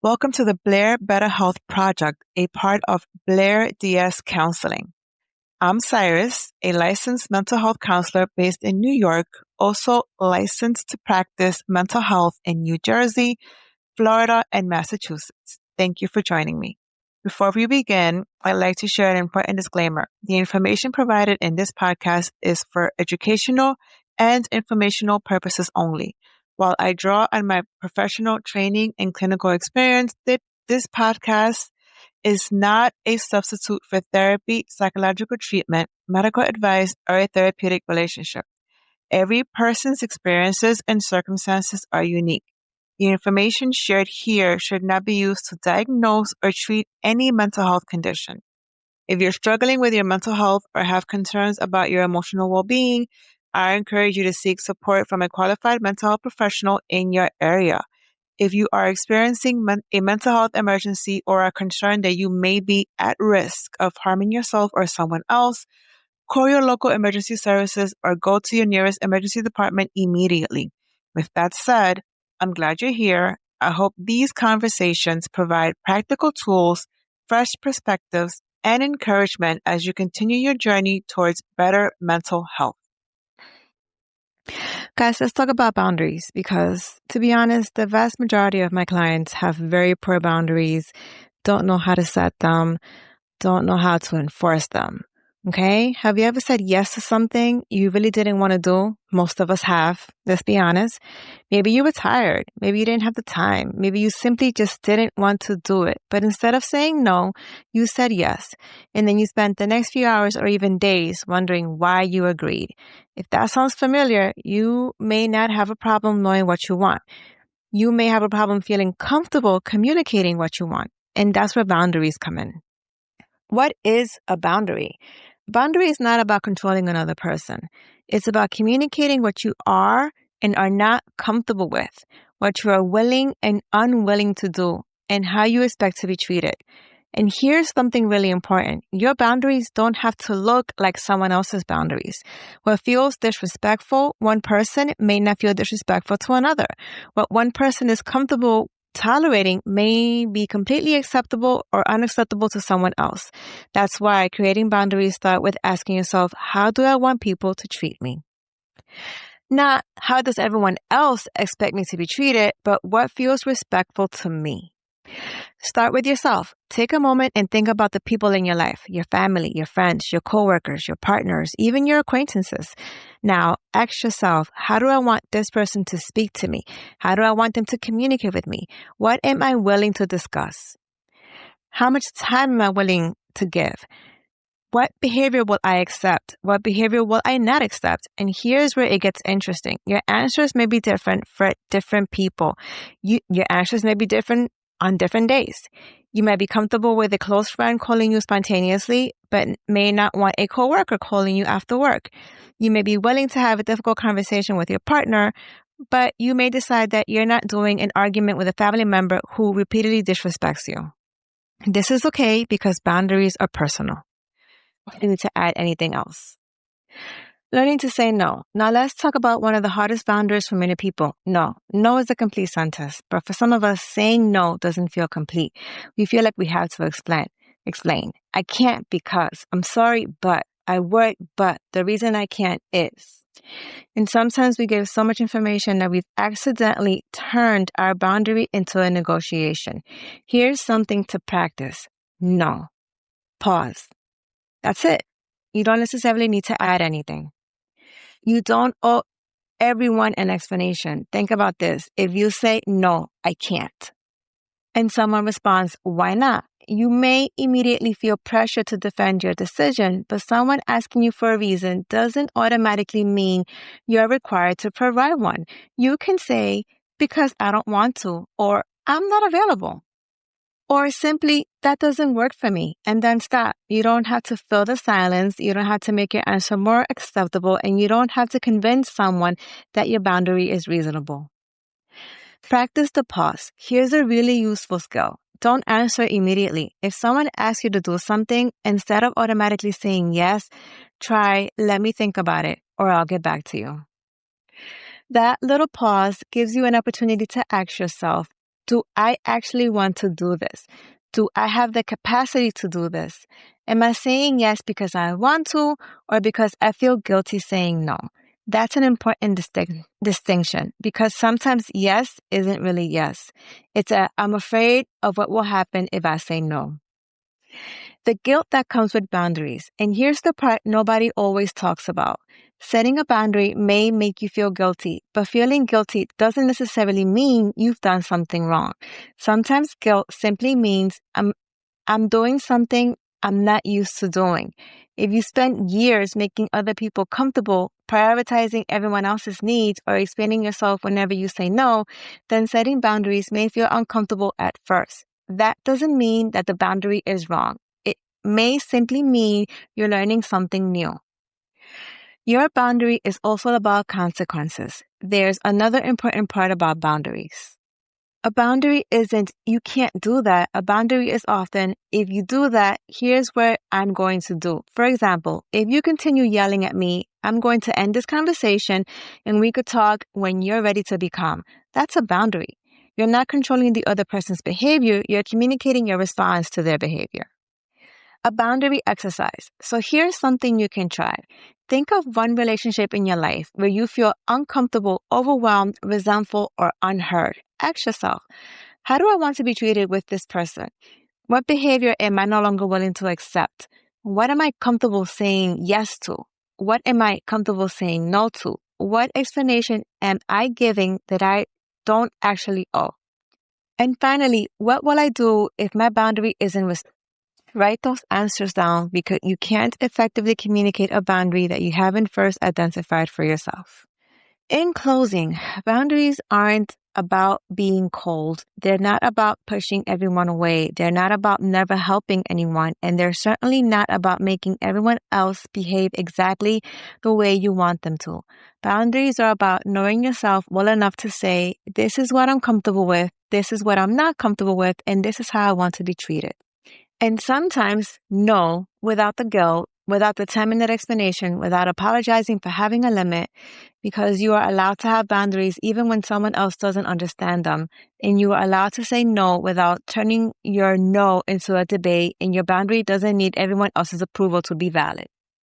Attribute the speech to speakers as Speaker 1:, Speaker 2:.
Speaker 1: Welcome to the Blair Better Health Project, a part of Blair DS Counseling. I'm Cyrus, a licensed mental health counselor based in New York, also licensed to practice mental health in New Jersey, Florida, and Massachusetts. Thank you for joining me. Before we begin, I'd like to share an important disclaimer. The information provided in this podcast is for educational and informational purposes only. While I draw on my professional training and clinical experience, this podcast is not a substitute for therapy, psychological treatment, medical advice, or a therapeutic relationship. Every person's experiences and circumstances are unique. The information shared here should not be used to diagnose or treat any mental health condition. If you're struggling with your mental health or have concerns about your emotional well-being, I encourage you to seek support from a qualified mental health professional in your area. If you are experiencing a mental health emergency or are concerned that you may be at risk of harming yourself or someone else, call your local emergency services or go to your nearest emergency department immediately. With that said, I'm glad you're here. I hope these conversations provide practical tools, fresh perspectives, and encouragement as you continue your journey towards better mental health.
Speaker 2: Guys, let's talk about boundaries because, to be honest, the vast majority of my clients have very poor boundaries, don't know how to set them, don't know how to enforce them. Okay? Have you ever said yes to something you really didn't want to do? Most of us have. Let's be honest. Maybe you were tired. Maybe you didn't have the time. Maybe you simply just didn't want to do it. But instead of saying no, you said yes. And then you spent the next few hours or even days wondering why you agreed. If that sounds familiar, you may not have a problem knowing what you want. You may have a problem feeling comfortable communicating what you want. And that's where boundaries come in. What is a boundary? Boundary is not about controlling another person. It's about communicating what you are and are not comfortable with, what you are willing and unwilling to do, and how you expect to be treated. And here's something really important. Your boundaries don't have to look like someone else's boundaries. What feels disrespectful, one person may not feel disrespectful to another. What one person is comfortable tolerating may be completely acceptable or unacceptable to someone else. That's why creating boundaries start with asking yourself, how do I want people to treat me? Not how does everyone else expect me to be treated, but what feels respectful to me. Start with yourself. Take a moment and think about the people in your life, your family, your friends, your coworkers, your partners, even your acquaintances. Now, ask yourself, how do I want this person to speak to me? How do I want them to communicate with me? What am I willing to discuss? How much time am I willing to give? What behavior will I accept? What behavior will I not accept? And here's where it gets interesting. Your answers may be different for different people. Your answers may be different on different days. You might be comfortable with a close friend calling you spontaneously, but may not want a coworker calling you after work. You may be willing to have a difficult conversation with your partner, but you may decide that you're not doing an argument with a family member who repeatedly disrespects you. This is okay because boundaries are personal. I don't need to add anything else. Learning to say no. Now let's talk about one of the hardest boundaries for many people. No. No is a complete sentence, but for some of us, saying no doesn't feel complete. We feel like we have to explain. I can't because, I'm sorry, but, I would, but, the reason I can't is. And sometimes we give so much information that we've accidentally turned our boundary into a negotiation. Here's something to practice. No. Pause. That's it. You don't necessarily need to add anything. You don't owe everyone an explanation. Think about this. If you say, no, I can't, and someone responds, why not? You may immediately feel pressure to defend your decision, but someone asking you for a reason doesn't automatically mean you're required to provide one. You can say, because I don't want to, or I'm not available. Or simply, that doesn't work for me, and then stop. You don't have to fill the silence, you don't have to make your answer more acceptable, and you don't have to convince someone that your boundary is reasonable. Practice the pause. Here's a really useful skill. Don't answer immediately. If someone asks you to do something, instead of automatically saying yes, try, let me think about it, or I'll get back to you. That little pause gives you an opportunity to ask yourself, Do I actually want to do this? Do I have the capacity to do this? Am I saying yes because I want to or because I feel guilty saying no? That's an important distinction because sometimes yes isn't really yes. It's I'm afraid of what will happen if I say no. The guilt that comes with boundaries. And here's the part nobody always talks about. Setting a boundary may make you feel guilty, but feeling guilty doesn't necessarily mean you've done something wrong. Sometimes guilt simply means I'm doing something I'm not used to doing. If you spend years making other people comfortable, prioritizing everyone else's needs, or explaining yourself whenever you say no, then setting boundaries may feel uncomfortable at first. That doesn't mean that the boundary is wrong. It may simply mean you're learning something new. Your boundary is also about consequences. There's another important part about boundaries. A boundary isn't, you can't do that. A boundary is often, if you do that, here's what I'm going to do. For example, if you continue yelling at me, I'm going to end this conversation and we could talk when you're ready to be calm. That's a boundary. You're not controlling the other person's behavior. You're communicating your response to their behavior. A boundary exercise. So here's something you can try. Think of one relationship in your life where you feel uncomfortable, overwhelmed, resentful, or unheard. Ask yourself, how do I want to be treated with this person? What behavior am I no longer willing to accept? What am I comfortable saying yes to? What am I comfortable saying no to? What explanation am I giving that I don't actually owe? And finally, what will I do if my boundary isn't respected? Write those answers down because you can't effectively communicate a boundary that you haven't first identified for yourself. In closing, boundaries aren't about being cold. They're not about pushing everyone away. They're not about never helping anyone. And they're certainly not about making everyone else behave exactly the way you want them to. Boundaries are about knowing yourself well enough to say, this is what I'm comfortable with, this is what I'm not comfortable with, and this is how I want to be treated. And sometimes, no, without the guilt, without the 10-minute explanation, without apologizing for having a limit, because you are allowed to have boundaries even when someone else doesn't understand them. And you are allowed to say no without turning your no into a debate, and your boundary doesn't need everyone else's approval to be valid.